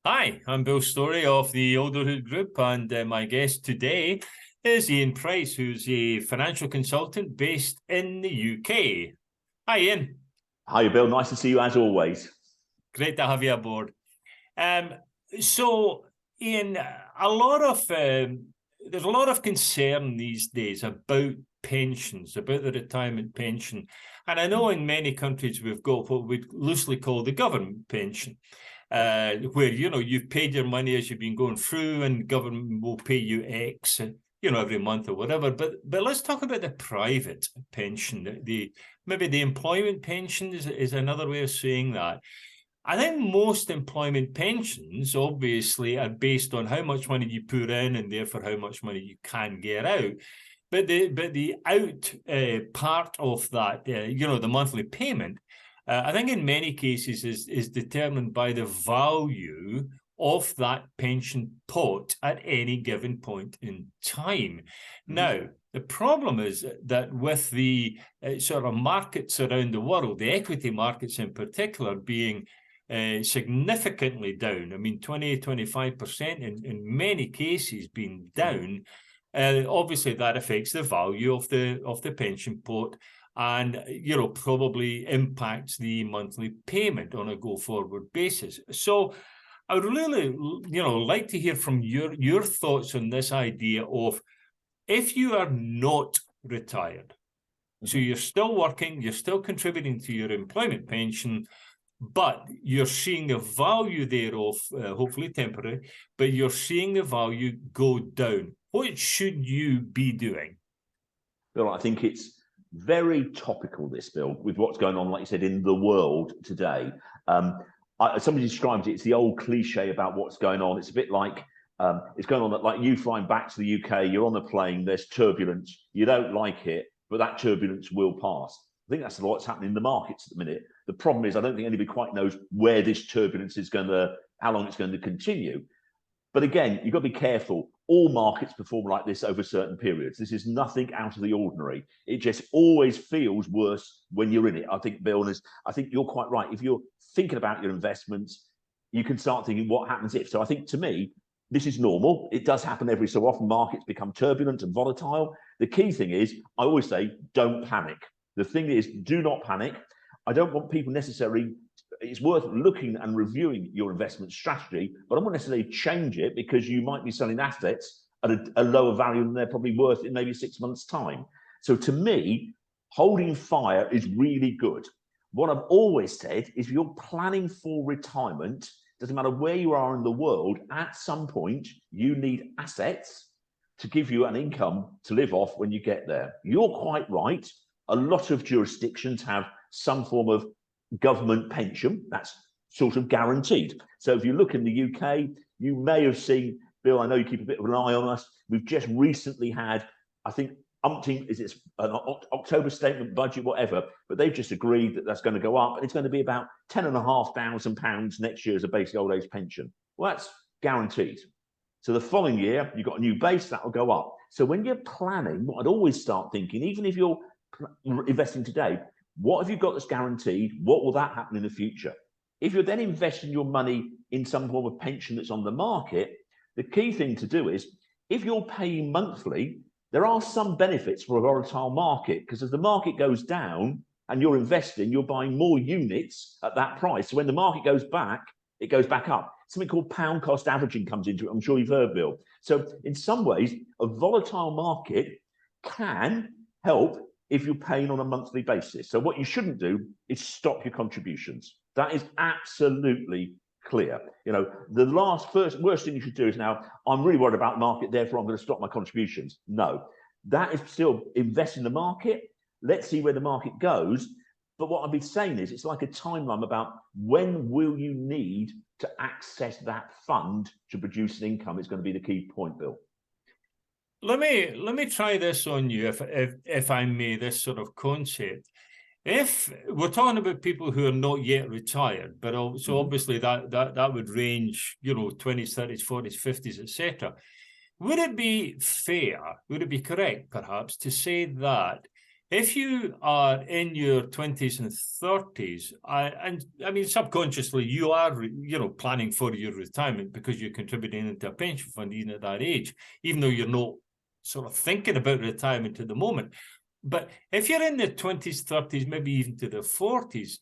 Hi, I'm Bill Story of the Alderhood Group, and my guest today is Ian Price, who's a financial consultant based in the UK. Hi, Ian. Hi, Bill. Nice to see you as always. Great to have you aboard. So, Ian, there's a lot of concern these days about pensions, about the retirement pension. And I know in many countries we've got what we'd loosely call the government pension, where, you've paid your money as you've been going through and government will pay you X, every month or whatever. But let's talk about the private pension. Maybe the employment pension is another way of saying that. I think most employment pensions obviously are based on how much money you put in and therefore how much money you can get out. But the out part of that, the monthly payment, I think in many cases is determined by the value of that pension pot at any given point in time. Now, the problem is that with the sort of markets around the world, the equity markets in particular being significantly down. I mean, 25% in many cases being down. Obviously, that affects the value of the pension pot, and probably impacts the monthly payment on a go-forward basis. So, I would really, like to hear from your thoughts on this idea of if you are not retired, so you're still working, you're still contributing to your employment pension, but you're seeing the value thereof, hopefully temporary, but you're seeing the value go down. What should you be doing? Bill, I think it's very topical, this, Bill, with what's going on, like you said, in the world today. Somebody described it, it's the old cliche about what's going on. It's a bit like it's going on like you flying back to the UK, you're on a plane, there's turbulence, you don't like it, but that turbulence will pass. I think that's what's happening in the markets at the minute. The problem is I don't think anybody quite knows where this turbulence is how long it's going to continue. But again, you've got to be careful. All markets perform like this over certain periods. This is nothing out of the ordinary. It just always feels worse when you're in it. I think, Bill, I think you're quite right. If you're thinking about your investments, you can start thinking what happens if. So I think to me, this is normal. It does happen every so often. Markets become turbulent and volatile. The key thing is, I always say, don't panic. The thing is, do not panic. I don't want people necessarily, it's worth looking and reviewing your investment strategy, but I don't want to necessarily change it because you might be selling assets at a lower value than they're probably worth in maybe 6 months' time. So to me, holding fire is really good. What I've always said is if you're planning for retirement, doesn't matter where you are in the world, at some point, you need assets to give you an income to live off when you get there. You're quite right. A lot of jurisdictions have some form of government pension that's sort of guaranteed. So if you look in the UK, you may have seen, Bill, I know you keep a bit of an eye on us. We've just recently had, I think, is it an October statement budget, whatever, but they've just agreed that that's going to go up and it's going to be about £10,500 next year as a basic old age pension. Well, that's guaranteed. So the following year, you've got a new base, that will go up. So when you're planning, what I'd always start thinking, even if you're investing today, what have you got that's guaranteed? What will that happen in the future? If you're then investing your money in some form of pension that's on the market, the key thing to do is, if you're paying monthly, there are some benefits for a volatile market, because as the market goes down and you're investing, you're buying more units at that price. So when the market goes back, it goes back up. Something called pound cost averaging comes into it. I'm sure you've heard, Bill. So in some ways, a volatile market can help if you're paying on a monthly basis. So what you shouldn't do is stop your contributions. That is absolutely clear. The worst thing you should do is now, I'm really worried about the market, therefore I'm going to stop my contributions. No, that is still invest in the market. Let's see where the market goes. But what I've been saying is, it's like a timeline about when will you need to access that fund to produce an income is going to be the key point, Bill. Let me try this on you, if I may, this sort of concept. If we're talking about people who are not yet retired, but also obviously that would range, 20s, 30s, 40s, 50s, etc. Would it be fair, would it be correct perhaps to say that if you are in your 20s and 30s, I mean, subconsciously, you are, planning for your retirement because you're contributing into a pension fund even at that age, even though you're not sort of thinking about retirement at the moment. But if you're in the 20s, 30s, maybe even to the 40s,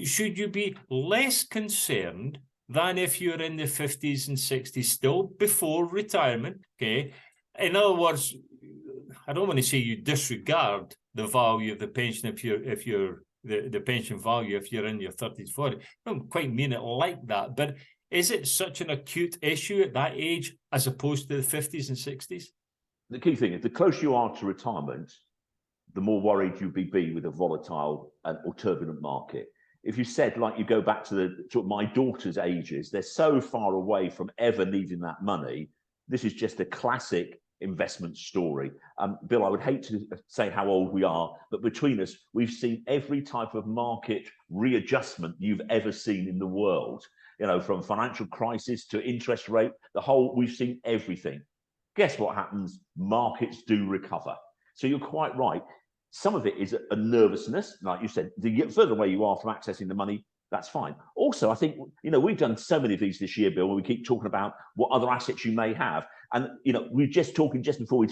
should you be less concerned than if you're in the 50s and 60s, still before retirement? Okay. In other words, I don't want to say you disregard the value of the pension if you're the pension value if you're in your 30s, 40s. I don't quite mean it like that, but is it such an acute issue at that age as opposed to the 50s and 60s? The key thing is the closer you are to retirement, the more worried you'd be with a volatile or turbulent market. If you said, like, you go back to the sort of my daughter's ages, they're so far away from ever needing that money. This is just a classic investment story. Bill, I would hate to say how old we are, but between us, we've seen every type of market readjustment you've ever seen in the world. From financial crisis to interest rate, we've seen everything. Guess what happens? Markets do recover. So you're quite right. Some of it is a nervousness, like you said. The further away you are from accessing the money, that's fine. Also, I think, we've done so many of these this year, Bill, where we keep talking about what other assets you may have. And, we're just talking just before we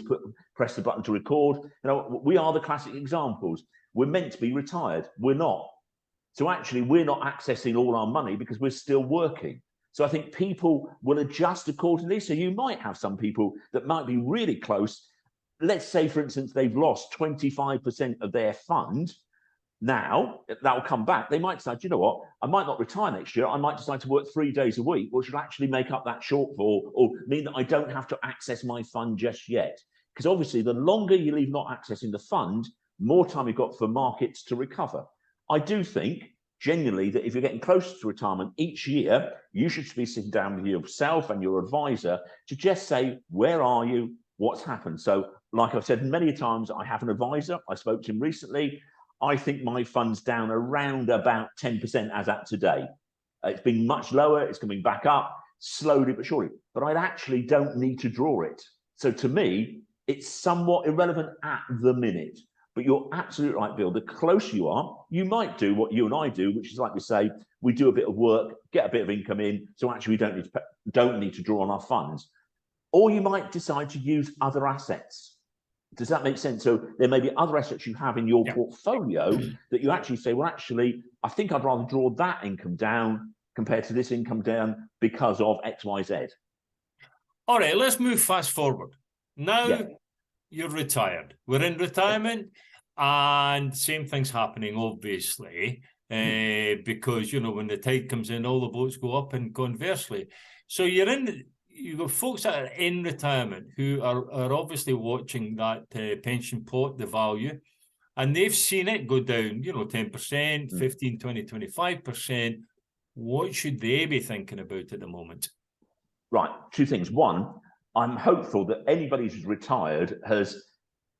press the button to record. We are the classic examples. We're meant to be retired. We're not. So actually, we're not accessing all our money because we're still working. So I think people will adjust accordingly. So you might have some people that might be really close. Let's say, for instance, they've lost 25% of their fund. Now, that will come back. They might decide, you know what, I might not retire next year. I might decide to work 3 days a week, which will actually make up that shortfall or mean that I don't have to access my fund just yet. Because obviously, the longer you leave not accessing the fund, more time you've got for markets to recover. I do think, genuinely, that if you're getting closer to retirement each year, you should be sitting down with yourself and your advisor to just say, where are you? What's happened? So, like I've said many times, I have an advisor. I spoke to him recently. I think my fund's down around about 10% as at today. It's been much lower. It's coming back up slowly but surely. But I actually don't need to draw it. So to me, it's somewhat irrelevant at the minute. But you're absolutely right, Bill. The closer you are, you might do what you and I do, which is, like we say, we do a bit of work, get a bit of income in. So actually, we don't need to draw on our funds. Or you might decide to use other assets. Does that make sense? So there may be other assets you have in your portfolio that you actually say, well, actually, I think I'd rather draw that income down compared to this income down because of X, Y, Z. All right, let's move fast forward. Now you're retired. We're in retirement and same thing's happening, obviously, because, when the tide comes in, all the boats go up and conversely. So you've got folks that are in retirement who are obviously watching that pension pot, the value, and they've seen it go down, 10%, 15, 20, 25%. What should they be thinking about at the moment? Right, two things. One, I'm hopeful that anybody who's retired has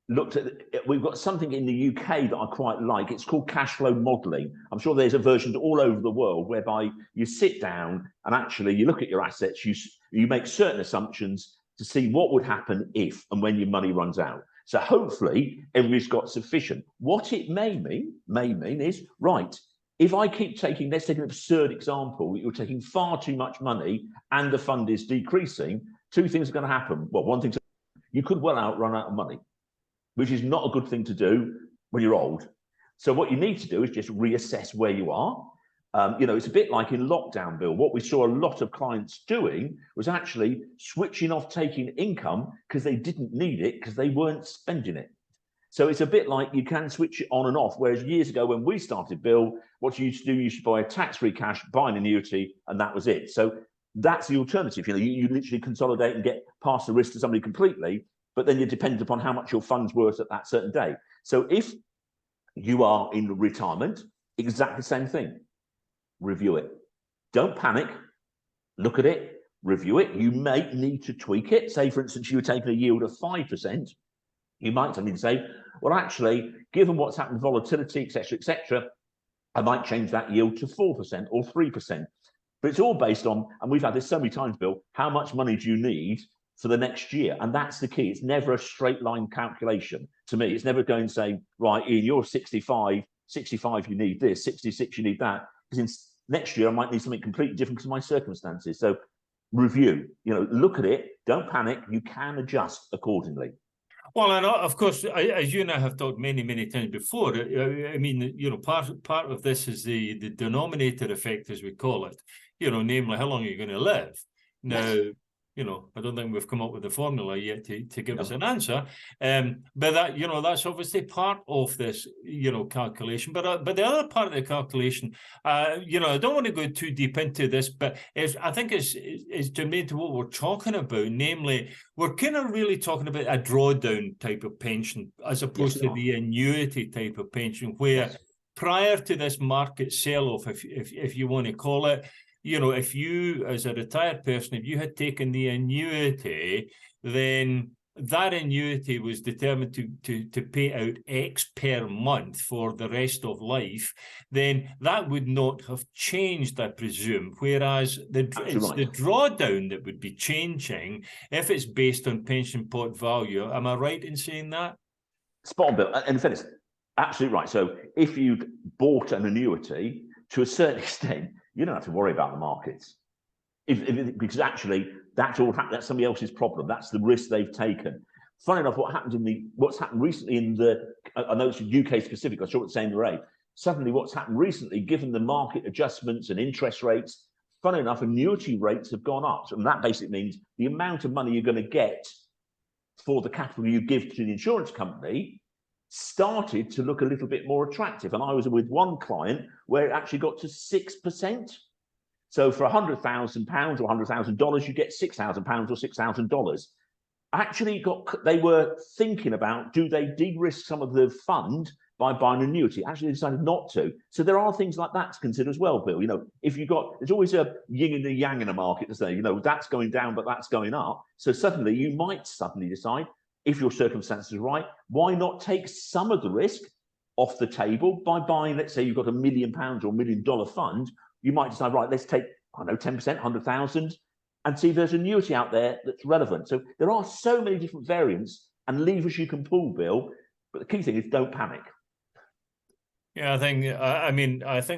looked at, we've got something in the UK that I quite like. It's called cash flow modeling. I'm sure there's a version all over the world whereby you sit down and actually you look at your assets, you make certain assumptions to see what would happen if and when your money runs out. So hopefully everybody's got sufficient. What it may mean is, right, if I keep taking, let's take an absurd example, you're taking far too much money and the fund is decreasing, two things are going to happen. Well, one thing, you could run out of money, which is not a good thing to do when you're old. So what you need to do is just reassess where you are. It's a bit like in lockdown, Bill. What we saw a lot of clients doing was actually switching off taking income because they didn't need it because they weren't spending it. So it's a bit like you can switch it on and off. Whereas years ago when we started, Bill, what you used to do, you should buy a tax-free cash, buy an annuity, and that was it. So that's the alternative. You literally consolidate and get past the risk to somebody completely, but then you're dependent upon how much your fund's worth at that certain day. So if you are in retirement, exactly the same thing. Review it. Don't panic. Look at it. Review it. You may need to tweak it. Say, for instance, you were taking a yield of 5%. You might need to say, well, actually, given what's happened, volatility, etc., I might change that yield to 4% or 3%. But it's all based on, and we've had this so many times, Bill, how much money do you need for the next year. And that's the key. It's never a straight line calculation to me. It's never going to say, right, Ian, you're 65, you need this, 66, you need that. Because next year I might need something completely different because of my circumstances. So review, look at it, don't panic, you can adjust accordingly. Well, and of course, as you and I have talked many, many times before, I mean, part of this is the denominator effect, as we call it, namely, how long are you going to live? Now, Yes. I don't think we've come up with a formula yet to give us an answer. But that, that's obviously part of this, calculation. But the other part of the calculation, I don't want to go too deep into this, but I think it's germane to what we're talking about. Namely, we're kind of really talking about a drawdown type of pension as opposed to the annuity type of pension, where prior to this market sell-off, if you want to call it, if you, as a retired person, if you had taken the annuity, then that annuity was determined to pay out X per month for the rest of life, then that would not have changed, I presume. Whereas it's the drawdown that would be changing if it's based on pension pot value. Am I right in saying that? Spot on, Bill. And in fairness, absolutely right. So if you'd bought an annuity, to a certain extent, you don't have to worry about the markets, because actually that's somebody else's problem. That's the risk they've taken. Funny enough, what's happened recently I know it's UK specific, I saw it saying the rate. Suddenly what's happened recently, given the market adjustments and interest rates, funny enough, annuity rates have gone up. And that basically means the amount of money you're going to get for the capital you give to the insurance company started to look a little bit more attractive. And I was with one client where it actually got to 6%. So for £100,000 or $100,000, you get £6,000 or $6,000. Actually, they were thinking about, do they de-risk some of the fund by buying an annuity? Actually, they decided not to. So there are things like that to consider as well, Bill. If there's always a yin and a yang in a market to say, that's going down, but that's going up. So you might suddenly decide, if your circumstances are right, why not take some of the risk off the table by buying, let's say you've got £1 million or $1 million fund, you might decide, right, let's take, 10%, 100,000, and see if there's an annuity out there that's relevant. So there are so many different variants and levers you can pull, Bill, but the key thing is don't panic. Yeah, I think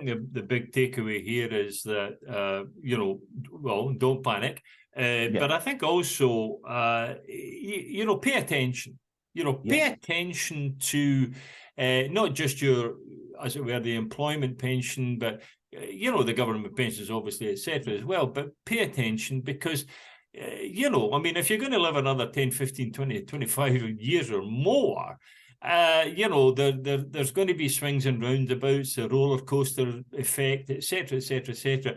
the big takeaway here is that, don't panic. But I think also, pay attention. Pay attention to not just your, as it were, the employment pension, but, the government pensions, obviously, etc. as well. But pay attention because, if you're going to live another 10, 15, 20, 25 years or more, there's going to be swings and roundabouts, a roller coaster effect, etc., etc., etc.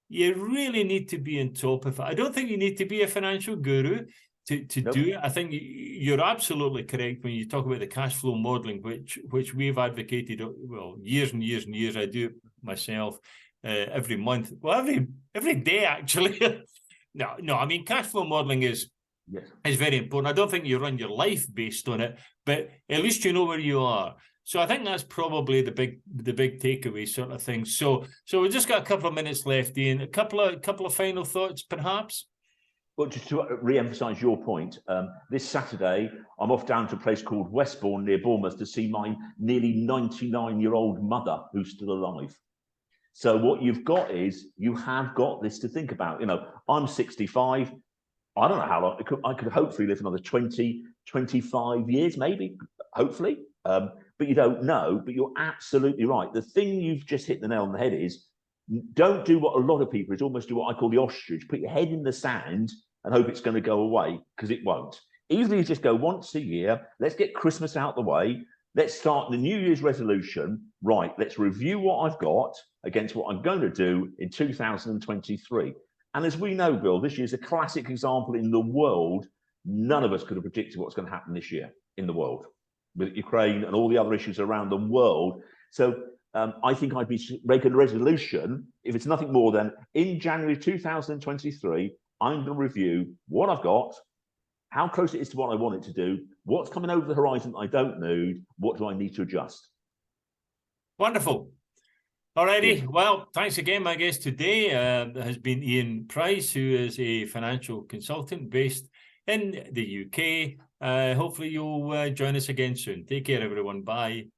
You really need to be on top of it. I don't think you need to be a financial guru to do it. I think you're absolutely correct when you talk about the cash flow modeling, which we've advocated, years and years and years. I do it myself every month. Well, every day, actually. No, cash flow modeling is very important. I don't think you run your life based on it, but at least you know where you are. So I think that's probably the big takeaway sort of thing. So we've just got a couple of minutes left, Ian. A couple of final thoughts, perhaps. Well, just to re-emphasise your point, this Saturday I'm off down to a place called Westbourne near Bournemouth to see my nearly 99-year-old mother who's still alive. So what you've got is you have got this to think about. I'm 65. I don't know how long. I could hopefully live another 20, 25 years, maybe, hopefully. But you don't know. But you're absolutely right. The thing you've just hit the nail on the head is, don't do what a lot of people is almost do what I call the ostrich. Put your head in the sand and hope it's going to go away, because it won't. Easily you just go once a year. Let's get Christmas out the way. Let's start the New Year's resolution. Right, let's review what I've got against what I'm going to do in 2023. And as we know, Bill, this year's a classic example in the world. None of us could have predicted what's going to happen this year in the world with Ukraine and all the other issues around the world. So I think I'd be making a resolution, if it's nothing more than in January 2023, I'm going to review what I've got, how close it is to what I want it to do, what's coming over the horizon I don't need, what do I need to adjust. Wonderful. Alrighty, well, thanks again. My guest today has been Ian Price, who is a financial consultant based in the UK. Hopefully you'll join us again soon. Take care, everyone. Bye.